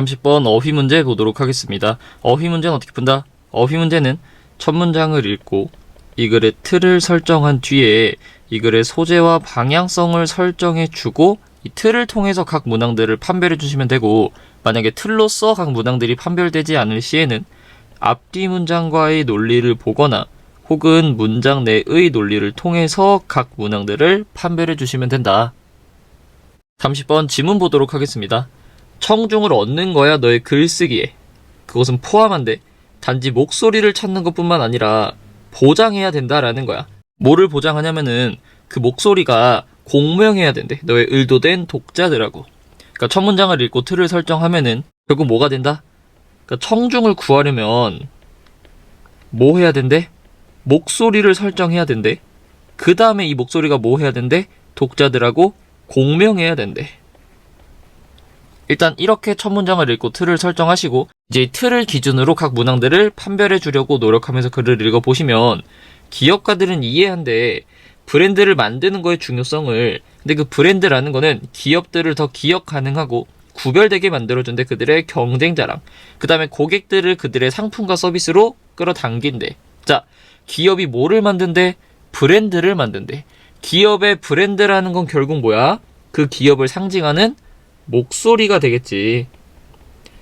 30번 어휘 문제 보도록 하겠습니다. 어휘 문제는 어떻게 푼다? 어휘 문제는 첫 문장을 읽고 이 글의 틀을 설정한 뒤에 이 글의 소재와 방향성을 설정해 주고 이 틀을 통해서 각 문항들을 판별해 주시면 되고, 만약에 틀로서 각 문항들이 판별되지 않을 시에는 앞뒤 문장과의 논리를 보거나 혹은 문장 내의 논리를 통해서 각 문항들을 판별해 주시면 된다. 30번 지문 보도록 하겠습니다. 청중을 얻는 거야 너의 글쓰기에. 그것은 포함한데 단지 목소리를 찾는 것뿐만 아니라 보장해야 된다라는 거야. 뭐를 보장하냐면은 그 목소리가 공명해야 된대. 너의 의도된 독자들하고. 그러니까 첫 문장을 읽고 틀을 설정하면은 결국 뭐가 된다? 그러니까 청중을 구하려면 뭐 해야 된대? 목소리를 설정해야 된대. 그 다음에 이 목소리가 뭐 해야 된대? 독자들하고 공명해야 된대. 일단 이렇게 첫 문장을 읽고 틀을 설정하시고 이제 이 틀을 기준으로 각 문항들을 판별해 주려고 노력하면서 글을 읽어보시면 기업가들은 이해한대. 브랜드를 만드는 거의 중요성을. 근데 그 브랜드라는 거는 기업들을 더 기억 가능하고 구별되게 만들어준대. 그들의 경쟁자랑. 그 다음에 고객들을 그들의 상품과 서비스로 끌어당긴대. 자, 기업이 뭐를 만든대? 브랜드를 만든대. 기업의 브랜드라는 건 결국 뭐야? 그 기업을 상징하는 목소리가 되겠지.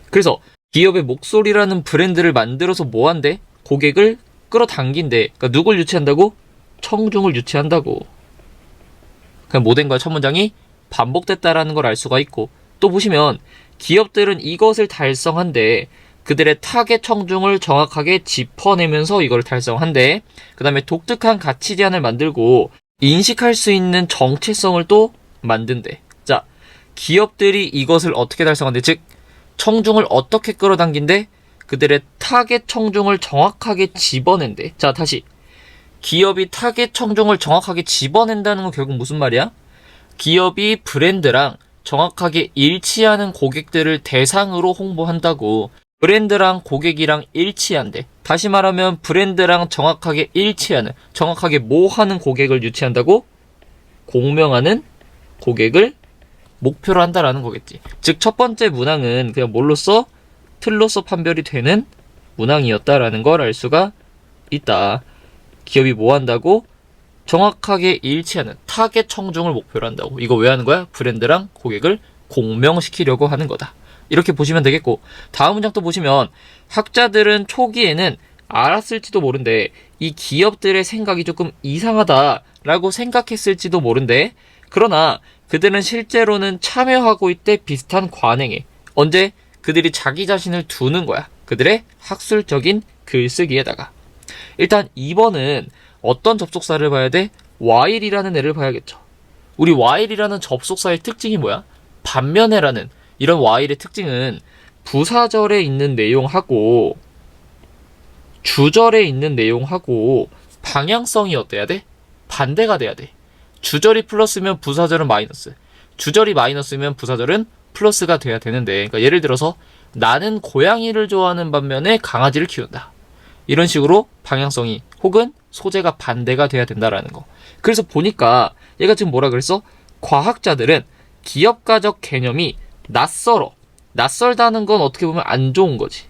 그래서 기업의 목소리라는 브랜드를 만들어서 뭐 한대? 고객을 끌어당긴대. 그러니까 누굴 유치한다고? 청중을 유치한다고. 그냥 뭐 된 거야? 첫 문장이 반복됐다라는 걸 알 수가 있고, 또 보시면 기업들은 이것을 달성한대. 그들의 타겟 청중을 정확하게 짚어내면서 이걸 달성한대. 그 다음에 독특한 가치 제안을 만들고 인식할 수 있는 정체성을 또 만든대. 자, 기업들이 이것을 어떻게 달성한대? 즉, 청중을 어떻게 끌어당긴대? 그들의 타겟 청중을 정확하게 집어낸대. 자, 다시. 기업이 타겟 청중을 정확하게 집어낸다는 건 결국 무슨 말이야? 기업이 브랜드랑 정확하게 일치하는 고객들을 대상으로 홍보한다고. 브랜드랑 고객이랑 일치한대. 다시 말하면 브랜드랑 정확하게 일치하는, 정확하게 뭐 하는 고객을 유치한다고? 공명하는 고객을 목표로 한다라는 거겠지. 즉, 첫 번째 문항은 그냥 뭘로써? 틀로써 판별이 되는 문항이었다라는 걸 알 수가 있다. 기업이 뭐 한다고? 정확하게 일치하는 타겟 청중을 목표로 한다고. 이거 왜 하는 거야? 브랜드랑 고객을 공명시키려고 하는 거다. 이렇게 보시면 되겠고, 다음 문장 또 보시면 학자들은 초기에는 알았을지도 모른대. 이 기업들의 생각이 조금 이상하다라고 생각했을지도 모른대. 그러나 그들은 실제로는 참여하고 있대. 비슷한 관행에. 언제? 그들이 자기 자신을 두는 거야. 그들의 학술적인 글쓰기에다가. 일단 2번은 어떤 접속사를 봐야 돼? while이라는 애를 봐야겠죠. 우리 while이라는 접속사의 특징이 뭐야? 반면에라는 이런 while의 특징은 부사절에 있는 내용하고 주절에 있는 내용하고 방향성이 어때야 돼? 반대가 돼야 돼. 주절이 플러스면 부사절은 마이너스, 주절이 마이너스면 부사절은 플러스가 돼야 되는데, 그러니까 예를 들어서 나는 고양이를 좋아하는 반면에 강아지를 키운다. 이런 식으로 방향성이 혹은 소재가 반대가 돼야 된다라는 거. 그래서 보니까 얘가 지금 뭐라 그랬어? 과학자들은 기업가적 개념이 낯설어. 낯설다는 건 어떻게 보면 안 좋은 거지.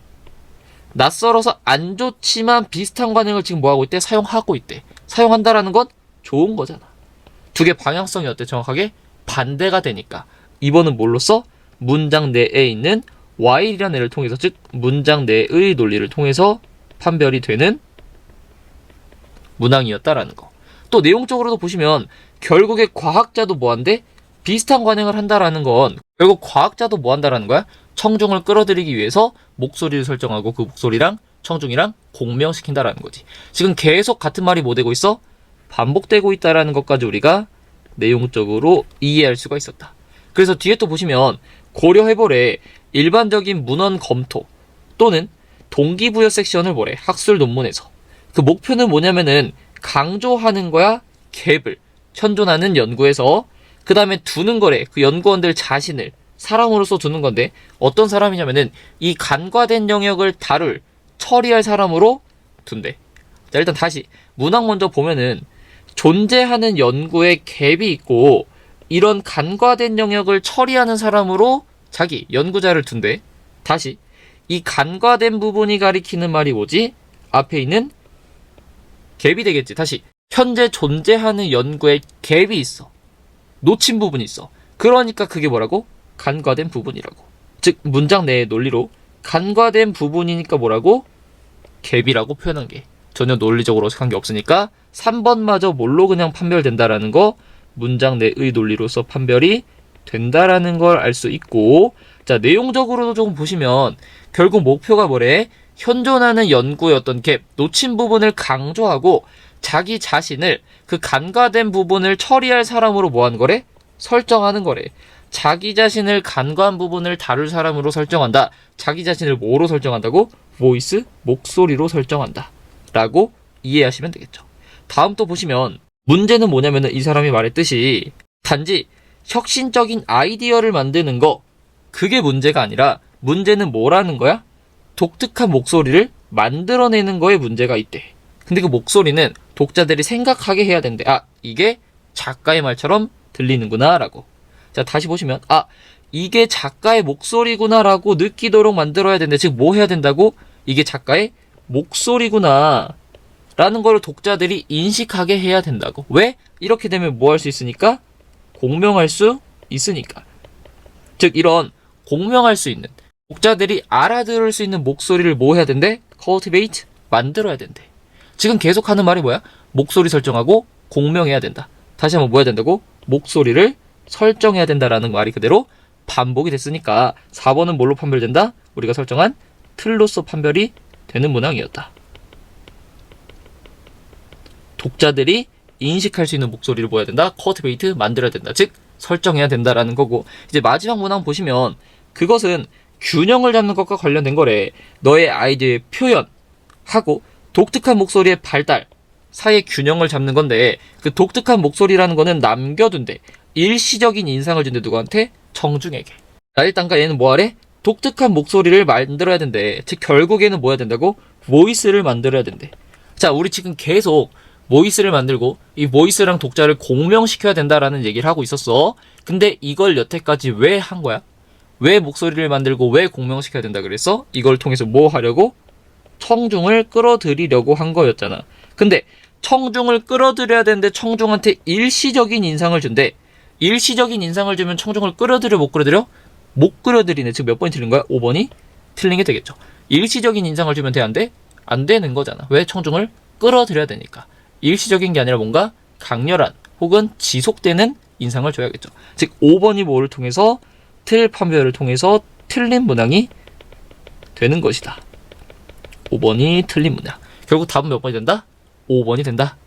낯설어서 안 좋지만 비슷한 관행을 지금 뭐하고 있대? 사용하고 있대. 사용한다라는 건 좋은 거잖아. 두 개 방향성이 어때? 정확하게 반대가 되니까. 2번은 뭘로써? 문장 내에 있는 while이라는 애를 통해서, 즉 문장 내의 논리를 통해서 판별이 되는 문항이었다라는 거. 또 내용적으로도 보시면 결국에 과학자도 뭐한대? 비슷한 관행을 한다라는 건 결국 과학자도 뭐 한다라는 거야? 청중을 끌어들이기 위해서 목소리를 설정하고 그 목소리랑 청중이랑 공명시킨다라는 거지. 지금 계속 같은 말이 뭐 되고 있어? 반복되고 있다라는 것까지 우리가 내용적으로 이해할 수가 있었다. 그래서 뒤에 또 보시면 고려해보래. 일반적인 문헌 검토 또는 동기부여 섹션을 보래. 학술 논문에서. 그 목표는 뭐냐면은 강조하는 거야. 갭을 현존하는 연구에서. 그 다음에 두는 거래. 그 연구원들 자신을 사람으로서 두는 건데 어떤 사람이냐면은 이 간과된 영역을 처리할 사람으로 둔대. 자, 일단 다시 문항 먼저 보면은 존재하는 연구에 갭이 있고 이런 간과된 영역을 처리하는 사람으로 자기 연구자를 둔대. 다시 이 간과된 부분이 가리키는 말이 뭐지? 앞에 있는 갭이 되겠지. 다시 현재 존재하는 연구에 갭이 있어. 놓친 부분이 있어. 그러니까 그게 뭐라고? 간과된 부분이라고. 즉 문장 내의 논리로 간과된 부분이니까 뭐라고? 갭이라고 표현한 게 전혀 논리적으로 어색한 게 없으니까 3번마저 뭘로 그냥 판별된다라는 거 문장 내의 논리로서 판별이 된다라는 걸 알 수 있고, 자 내용적으로도 조금 보시면 결국 목표가 뭐래? 현존하는 연구의 어떤 갭, 놓친 부분을 강조하고 자기 자신을 그 간과된 부분을 처리할 사람으로 뭐 하는 거래? 설정하는 거래. 자기 자신을 간과한 부분을 다룰 사람으로 설정한다. 자기 자신을 뭐로 설정한다고? 보이스, 목소리로 설정한다 라고 이해하시면 되겠죠. 다음 또 보시면 문제는 뭐냐면은 이 사람이 말했듯이 단지 혁신적인 아이디어를 만드는 거, 그게 문제가 아니라 문제는 뭐라는 거야? 독특한 목소리를 만들어내는 거에 문제가 있대. 근데 그 목소리는 독자들이 생각하게 해야 된대. 아, 이게 작가의 말처럼 들리는구나 라고. 자, 다시 보시면 아, 이게 작가의 목소리구나 라고 느끼도록 만들어야 된대. 즉 뭐 해야 된다고? 이게 작가의 목소리구나 라는 걸 독자들이 인식하게 해야 된다고. 왜? 이렇게 되면 뭐 할 수 있으니까? 공명할 수 있으니까. 즉 이런 공명할 수 있는, 독자들이 알아들을 수 있는 목소리를 뭐 해야 된대? cultivate, 만들어야 된대. 지금 계속하는 말이 뭐야? 목소리 설정하고 공명해야 된다. 다시 한번 뭐 해야 된다고? 목소리를 설정해야 된다라는 말이 그대로 반복이 됐으니까 4번은 뭘로 판별된다? 우리가 설정한 틀로서 판별이 되는 문항이었다. 독자들이 인식할 수 있는 목소리를 뭐 해야 된다? cultivate, 만들어야 된다. 즉 설정해야 된다라는 거고, 이제 마지막 문항 보시면 그것은 균형을 잡는 것과 관련된 거래. 너의 아이디어의 표현하고 독특한 목소리의 발달 사이의 균형을 잡는 건데, 그 독특한 목소리라는 거는 남겨둔대. 일시적인 인상을 준대. 누구한테? 청중에게. 자, 일단가 얘는 뭐 하래? 독특한 목소리를 만들어야 된대. 즉 결국에는 뭐 해야 된다고? 보이스를 만들어야 된대. 자, 우리 지금 계속 보이스를 만들고 이 보이스랑 독자를 공명시켜야 된다라는 얘기를 하고 있었어. 근데 이걸 여태까지 왜 한 거야? 왜 목소리를 만들고 왜 공명시켜야 된다 그랬어? 이걸 통해서 뭐 하려고? 청중을 끌어들이려고 한 거였잖아. 근데 청중을 끌어들여야 되는데 청중한테 일시적인 인상을 준대. 일시적인 인상을 주면 청중을 끌어들여 못 끌어들여? 못 끌어들이네. 즉 몇 번이 틀린 거야? 5번이 틀린 게 되겠죠. 일시적인 인상을 주면 돼? 안 돼? 안 되는 거잖아. 왜? 청중을 끌어들여야 되니까. 일시적인 게 아니라 뭔가 강렬한 혹은 지속되는 인상을 줘야겠죠. 즉 5번이 뭐를 통해서? 틀 판별을 통해서 틀린 문항이 되는 것이다. 5번이 틀린 문항. 결국 답은 몇 번이 된다? 5번이 된다.